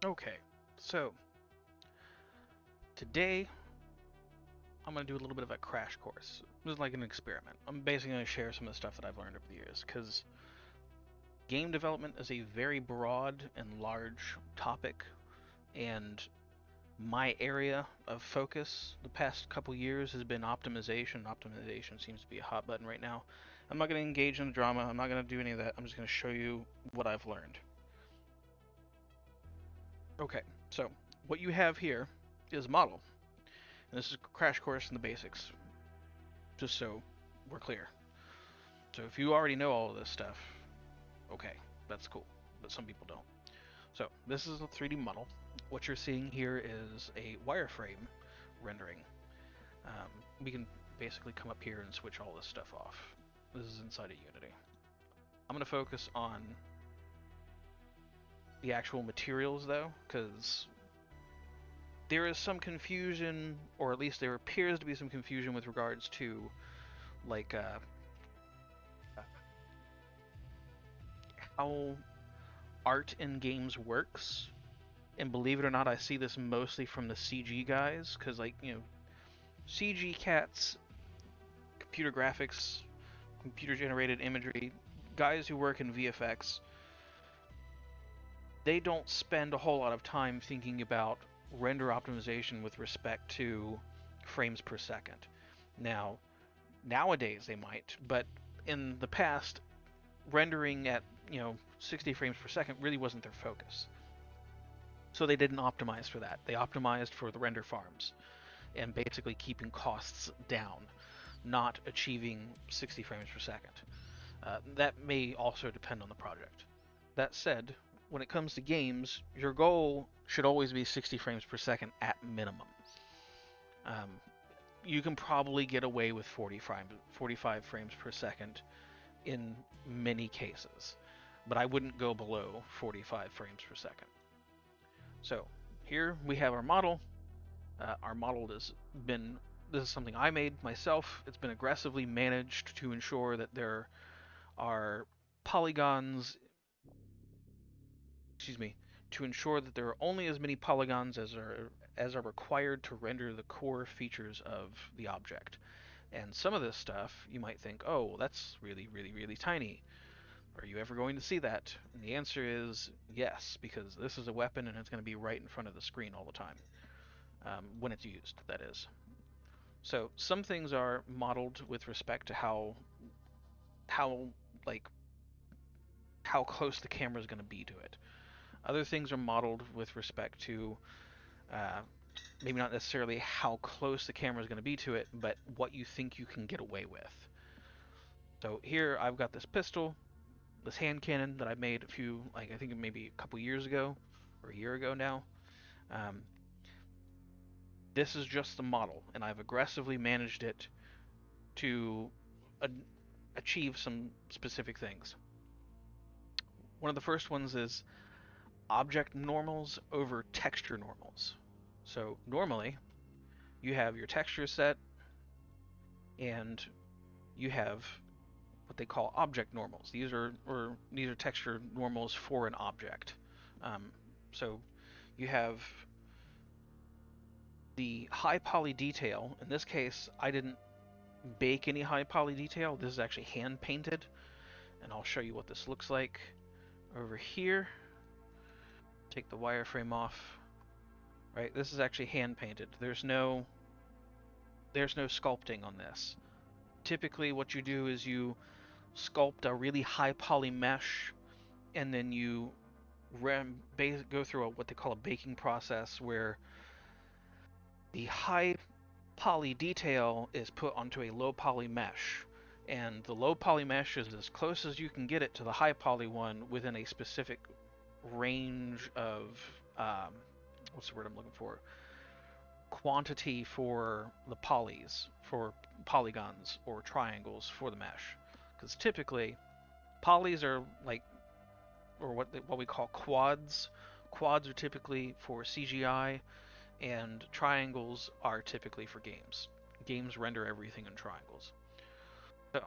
Okay, so today I'm going to do a little bit of a crash course. This is like an experiment. I'm basically going to share some of the stuff that I've learned over the years because game development is a very broad and large topic, and my area of focus the past couple years has been optimization. Optimization seems to be a hot button right now. I'm not going to engage in the drama. I'm not going to do any of that. I'm just going to show you what I've learned. Okay, so what you have here is a model. And this is a crash course in the basics, just so we're clear. So if you already know all of this stuff, okay, that's cool. But some people don't. So this is a 3D model. What you're seeing here is a wireframe rendering. Um, we can basically come up here and switch all this stuff off. This is inside of Unity. I'm going to focus on the actual materials though, because there is some confusion, or at least there appears to be some confusion with regards to like how art in games works. And believe it or not, I see this mostly from the CG guys, because like CG cats, computer graphics, computer generated imagery, guys who work in VFX, they don't spend a whole lot of time thinking about render optimization with respect to frames per second. Now, nowadays they might, but in the past, rendering at 60 frames per second really wasn't their focus. So they didn't optimize for that. They optimized for the render farms and basically keeping costs down, not achieving 60 frames per second. That may also depend on the project. That said, when it comes to games, your goal should always be 60 frames per second at minimum. Um, you can probably get away with 45 frames per second in many cases, but I wouldn't go below 45 frames per second. So here we have our model. Our model has been, this is something I made myself. It's been aggressively managed to ensure that there are polygons, excuse me, to ensure that there are only as many polygons as are required to render the core features of the object. And some of this stuff you might think, oh, well, that's really, really, really tiny. Are you ever going to see that? And the answer is yes, because this is a weapon and it's going to be right in front of the screen all the time, when it's used, that is. So some things are modeled with respect to how like how close the camera is going to be to it. Other things are modeled with respect to uh, maybe not necessarily how close the camera is going to be to it, but what you think you can get away with. So here I've got this pistol, this hand cannon that I made a few, like I think maybe a couple years ago or a year ago now. Um, this is just the model, and I've aggressively managed it to a- achieve some specific things. One of the first ones is object normals over texture normals. So normally you have your texture set and you have what they call object normals. These are texture normals for an object. Um, so you have the high poly detail. In this case, I didn't bake any high poly detail. This is actually hand painted, and I'll show you what this looks like over here. Take the wireframe off. Right, this is actually hand painted. There's no sculpting on this. Typically, what you do is you sculpt a really high poly mesh, and then you go through what they call a baking process, where the high poly detail is put onto a low poly mesh, and the low poly mesh is as close as you can get it to the high poly one within a specific range of um, what's the word I'm looking for? Quantity for the polys, for polygons or triangles for the mesh, because typically polys are like, or what we call quads. Quads are typically for CGI, and triangles are typically for games. Games render everything in triangles. So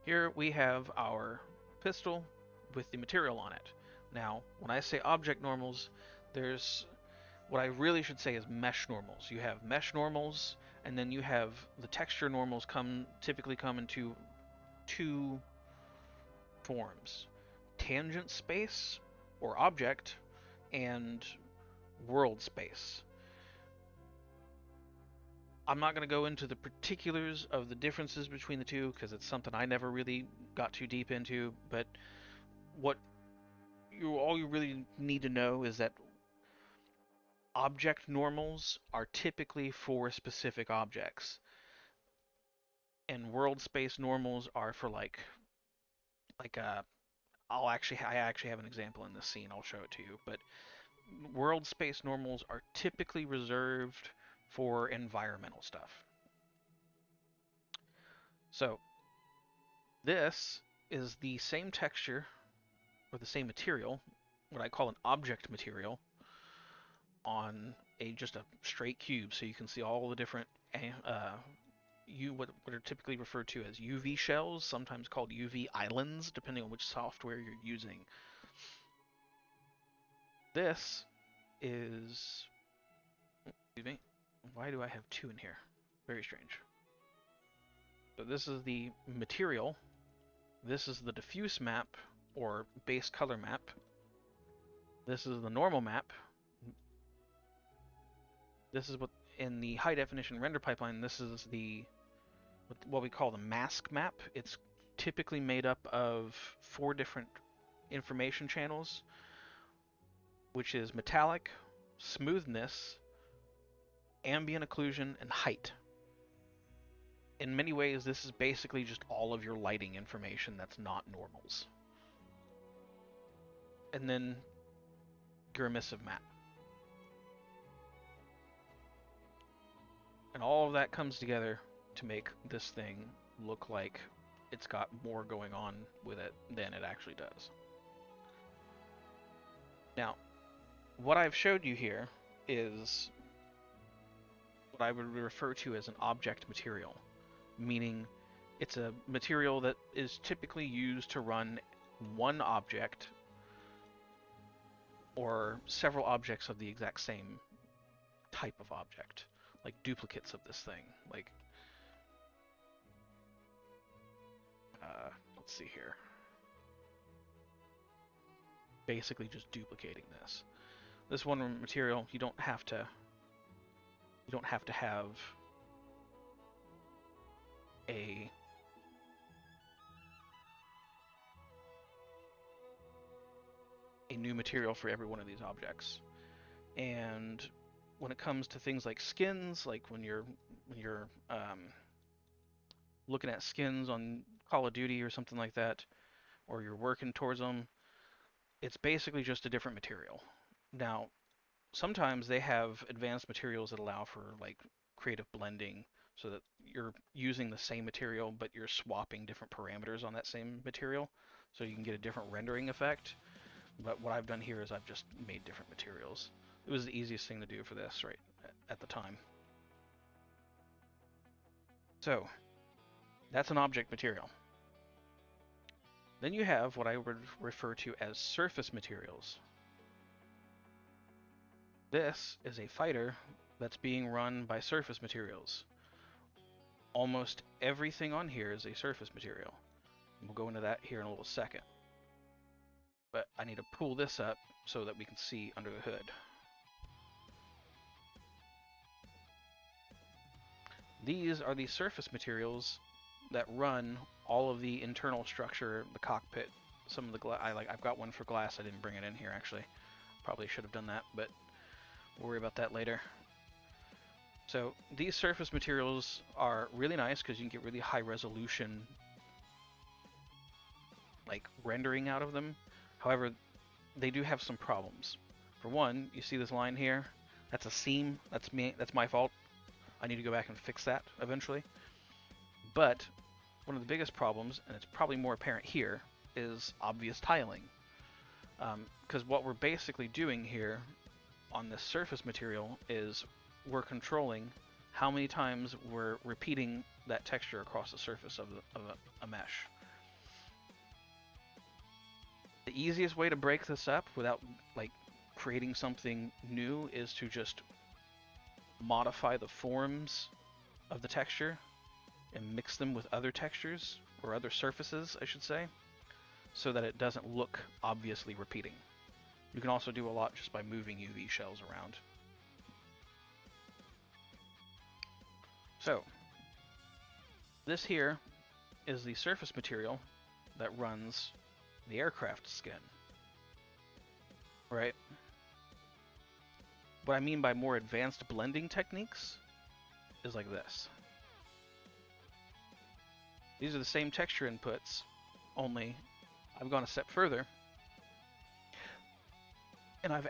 here we have our pistol with the material on it. Now, when I say object normals, there's what I really should say is mesh normals. You have mesh normals, and then you have the texture normals typically come into two forms: tangent space or object, and world space. I'm not going to go into the particulars of the differences between the two because it's something I never really got too deep into, but what all you really need to know is that object normals are typically for specific objects, and world space normals are for like I actually have an example in this scene. I'll show it to you. But world space normals are typically reserved for environmental stuff. So this is the same texture or the same material, what I call an object material, on just a straight cube, so you can see all the different what are typically referred to as UV shells, sometimes called UV islands, depending on which software you're using. This is, excuse me, why do I have two in here? Very strange. So this is the material. This is the diffuse map or base color map. This is the normal map. This is what in the high definition render pipeline, this is what we call the mask map. It's typically made up of 4 different information channels, which is metallic, smoothness, ambient occlusion, and height. In many ways, this is basically just all of your lighting information that's not normals. And then your emissive map. And all of that comes together to make this thing look like it's got more going on with it than it actually does. Now, what I've showed you here is what I would refer to as an object material, meaning it's a material that is typically used to run one object or several objects of the exact same type of object, like duplicates of this thing. Like, let's see here. Basically just duplicating this. This one material, you don't have to have a new material for every one of these objects. And when it comes to things like skins, like when you're looking at skins on Call of Duty or something like that, or you're working towards them, it's basically just a different material. Now, sometimes they have advanced materials that allow for like creative blending, so that you're using the same material but you're swapping different parameters on that same material, so you can get a different rendering effect. But what I've done here is I've just made different materials. It was the easiest thing to do for this right at the time. So that's an object material. Then you have what I would refer to as surface materials. This is a fighter that's being run by surface materials. Almost everything on here is a surface material. We'll go into that here in a little second. But I need to pull this up so that we can see under the hood. These are the surface materials that run all of the internal structure, the cockpit. Some of the I've got one for glass. I didn't bring it in here actually. Probably should have done that, but we'll worry about that later. So these surface materials are really nice because you can get really high resolution like rendering out of them. However, they do have some problems. For one, you see this line here? That's a seam. That's me. That's my fault. I need to go back and fix that eventually. But one of the biggest problems, and it's probably more apparent here, is obvious tiling. Because what we're basically doing here on this surface material is we're controlling how many times we're repeating that texture across the surface of a mesh. The The easiest way to break this up without like creating something new is to just modify the forms of the texture and mix them with other textures, or other surfaces, I should say, so that it doesn't look obviously repeating. You can also do a lot just by moving UV shells around. So, this here is the surface material that runs the aircraft skin. Right? What I mean by more advanced blending techniques is like this. These are the same texture inputs, only I've gone a step further, and I've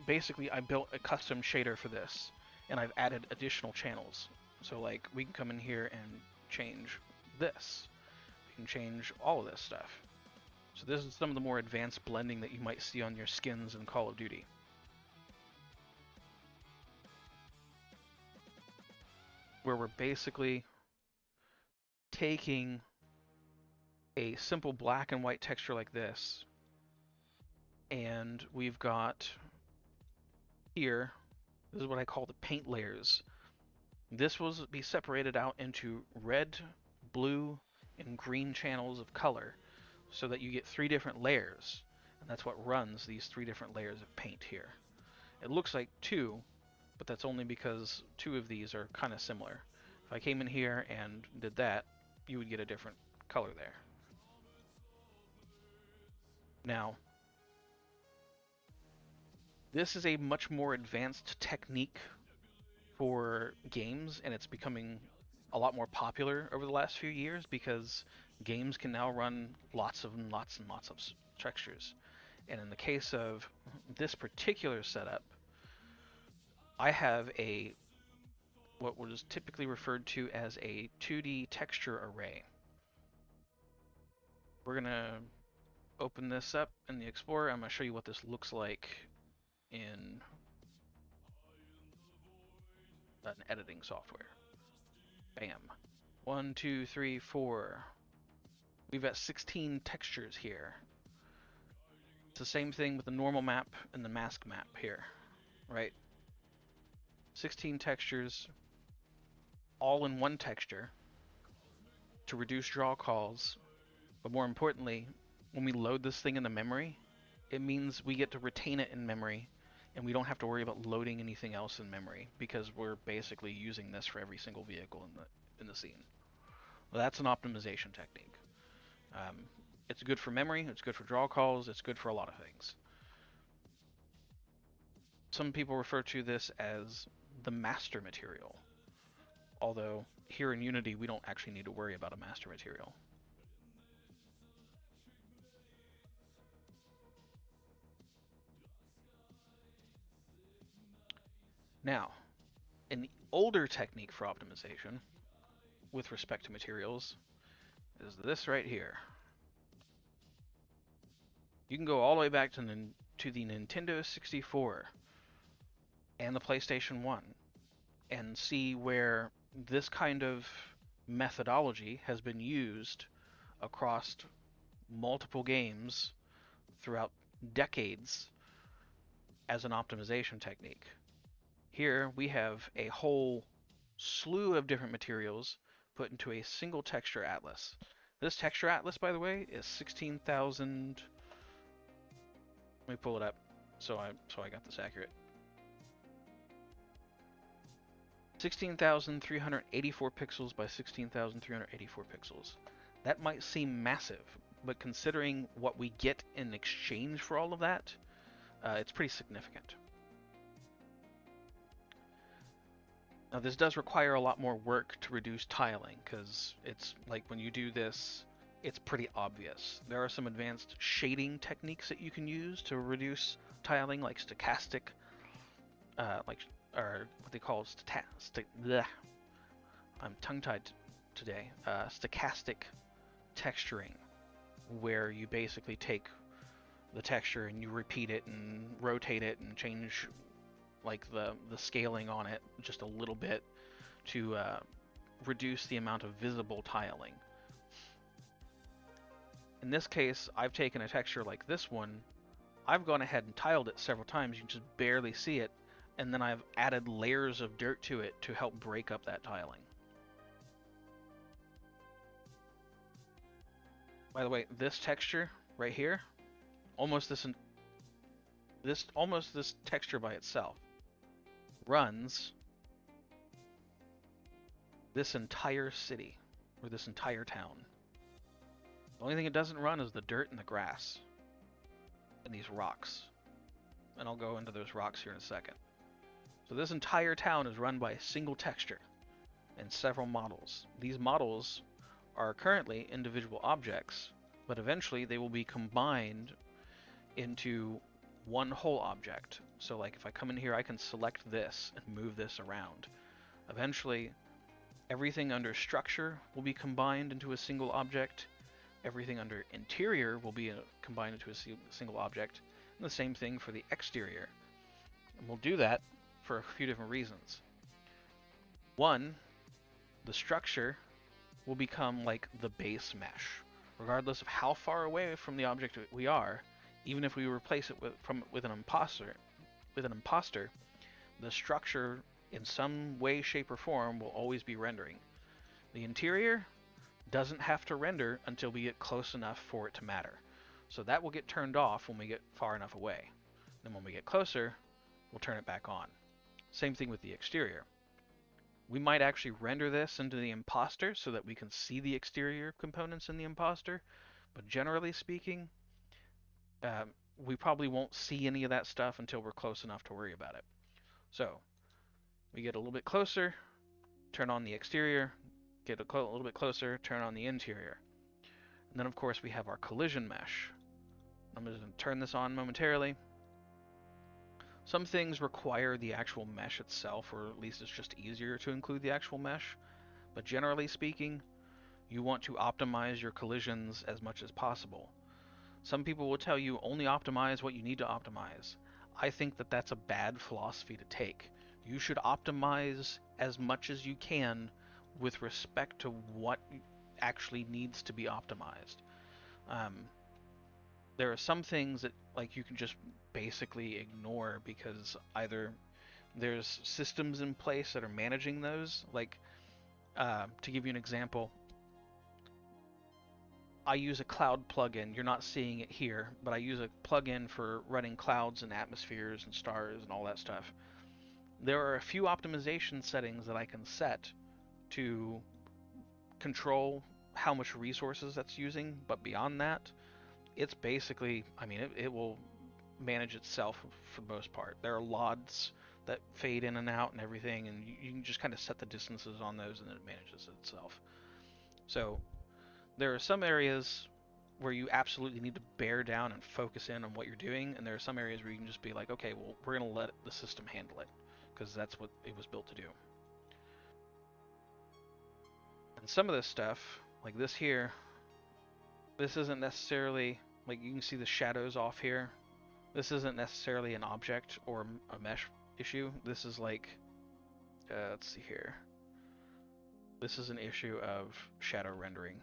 basically I built a custom shader for this, and I've added additional channels. So like, we can come in here and change this. We can change all of this stuff. So this is some of the more advanced blending that you might see on your skins in Call of Duty. Where we're basically taking a simple black and white texture like this, and we've got here, this is what I call the paint layers. This will be separated out into red, blue, and green channels of color, so that you get 3 different layers, and that's what runs these 3 different layers of paint here. It looks like 2, but that's only because 2 of these are kind of similar. If I came in here and did that, you would get a different color there. Now, this is a much more advanced technique for games, and it's becoming a lot more popular over the last few years because games can now run lots and lots of textures. And in the case of this particular setup, I have what was typically referred to as a 2D texture array. We're gonna open this up in the Explorer. I'm gonna show you what this looks like in an editing software. Bam. 1, 2, 3, 4. We've got 16 textures here. It's the same thing with the normal map and the mask map here, right? 16 textures, all in one texture to reduce draw calls. But more importantly, when we load this thing into memory, it means we get to retain it in memory, and we don't have to worry about loading anything else in memory because we're basically using this for every single vehicle in the scene. Well, that's an optimization technique. It's good for memory, it's good for draw calls, it's good for a lot of things. Some people refer to this as the master material, although here in Unity we don't actually need to worry about a master material. Now, an older technique for optimization with respect to materials is this right here. You can go all the way back to the Nintendo 64 and the PlayStation 1 and see where this kind of methodology has been used across multiple games throughout decades as an optimization technique. Here we have a whole slew of different materials put into a single texture atlas. This texture atlas, by the way, is 16,000. Let me pull it up so I got this accurate. 16,384 pixels by 16,384 pixels. That might seem massive, but considering what we get in exchange for all of that, it's pretty significant. Now this does require a lot more work to reduce tiling, because it's like when you do this, it's pretty obvious. There are some advanced shading techniques that you can use to reduce tiling, like stochastic, or what they call I'm tongue-tied today. Stochastic texturing, where you basically take the texture and you repeat it and rotate it and change like the scaling on it just a little bit to reduce the amount of visible tiling. In this case, I've taken a texture like this one, I've gone ahead and tiled it several times, you can just barely see it, and then I've added layers of dirt to it to help break up that tiling. By the way, this texture right here, almost this texture by itself runs this entire city or this entire town. The only thing it doesn't run is the dirt and the grass and these rocks. And I'll go into those rocks here in a second. So this entire town is run by a single texture and several models. These models are currently individual objects, but eventually they will be combined into one whole object. So like if I come in here, I can select this and move this around. Eventually, everything under structure will be combined into a single object. Everything under interior will be combined into a single object. And the same thing for the exterior. And we'll do that for a few different reasons. One, the structure will become like the base mesh. Regardless of how far away from the object we are, even if we replace it with an imposter, the structure in some way, shape, or form will always be rendering. The interior doesn't have to render until we get close enough for it to matter. So that will get turned off when we get far enough away. Then when we get closer, we'll turn it back on. Same thing with the exterior. We might actually render this into the imposter so that we can see the exterior components in the imposter, but generally speaking, we probably won't see any of that stuff until we're close enough to worry about it. So we get a little bit closer, turn on the exterior, get a little bit closer, turn on the interior. And then of course we have our collision mesh. I'm just going to turn this on momentarily. Some things require the actual mesh itself, or at least it's just easier to include the actual mesh. But generally speaking, you want to optimize your collisions as much as possible. Some people will tell you only optimize what you need to optimize. I think that that's a bad philosophy to take. You should optimize as much as you can with respect to what actually needs to be optimized. There are some things that like you can just basically ignore because either there's systems in place that are managing those. Like to give you an example, I use a cloud plugin. You're not seeing it here, but I use a plugin for running clouds and atmospheres and stars and all that stuff. There are a few optimization settings that I can set to control how much resources that's using, but beyond that, it's basically, I mean, it will manage itself for the most part. There are LODs that fade in and out and everything, and you can just kind of set the distances on those and then it manages itself. So there are some areas where you absolutely need to bear down and focus in on what you're doing, and there are some areas where you can just be like, okay, well, we're going to let the system handle it, because that's what it was built to do. And some of this stuff, like this here, this isn't necessarily, like you can see the shadows off here. This isn't necessarily an object or a mesh issue. This is like, let's see here. This is an issue of shadow rendering.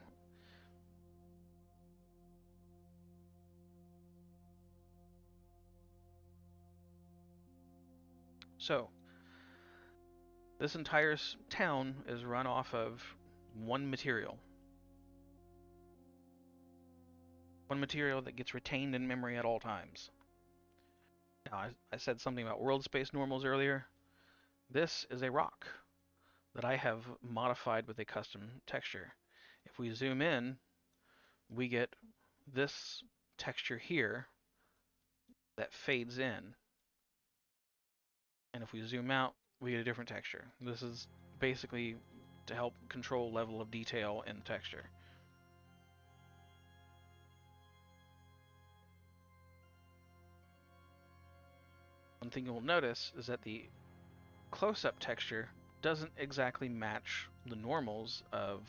So, this entire town is run off of one material. One material that gets retained in memory at all times. Now, I said something about world space normals earlier. This is a rock that I have modified with a custom texture. If we zoom in, we get this texture here that fades in. And if we zoom out, we get a different texture. This is basically to help control level of detail in the texture. One thing you'll notice is that the close-up texture doesn't exactly match the normals of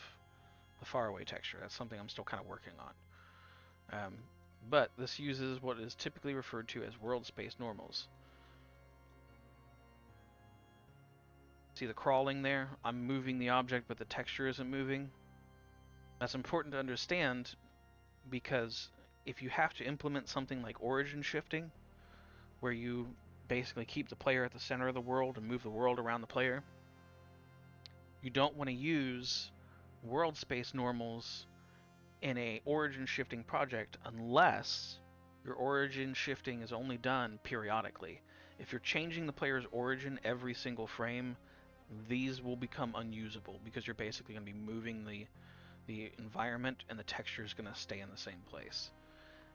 the faraway texture. That's something I'm still kind of working on. But this uses what is typically referred to as world space normals. See the crawling there? I'm moving the object, but the texture isn't moving. That's important to understand because if you have to implement something like origin shifting, where you basically keep the player at the center of the world and move the world around the player, you don't want to use world space normals in a origin shifting project unless your origin shifting is only done periodically. If you're changing the player's origin every single frame, these will become unusable because you're basically going to be moving the environment and the texture is going to stay in the same place.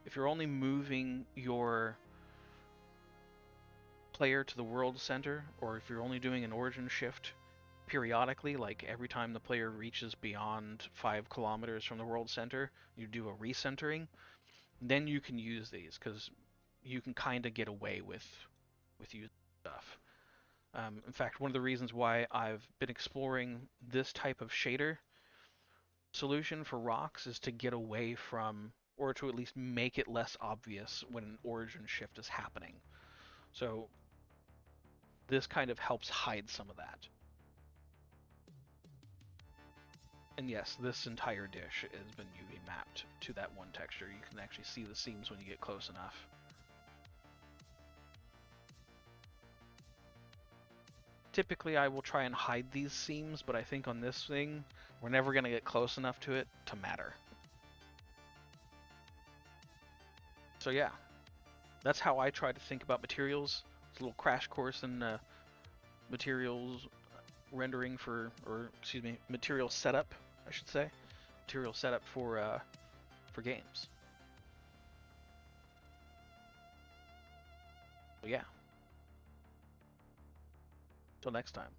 If you're only moving your player to the world center, or if you're only doing an origin shift periodically, like every time the player reaches beyond 5 kilometers from the world center, you do a recentering, then you can use these because you can kind of get away with using stuff. In fact, one of the reasons why I've been exploring this type of shader solution for rocks is to get away from, or to at least make it less obvious when an origin shift is happening. So this kind of helps hide some of that. And yes, this entire dish has been UV mapped to that one texture. You can actually see the seams when you get close enough. Typically I will try and hide these seams, but I think on this thing, we're never going to get close enough to it to matter. So yeah, that's how I try to think about materials. It's a little crash course in materials rendering or excuse me, material setup, I should say. Material setup for games. So yeah. Till next time.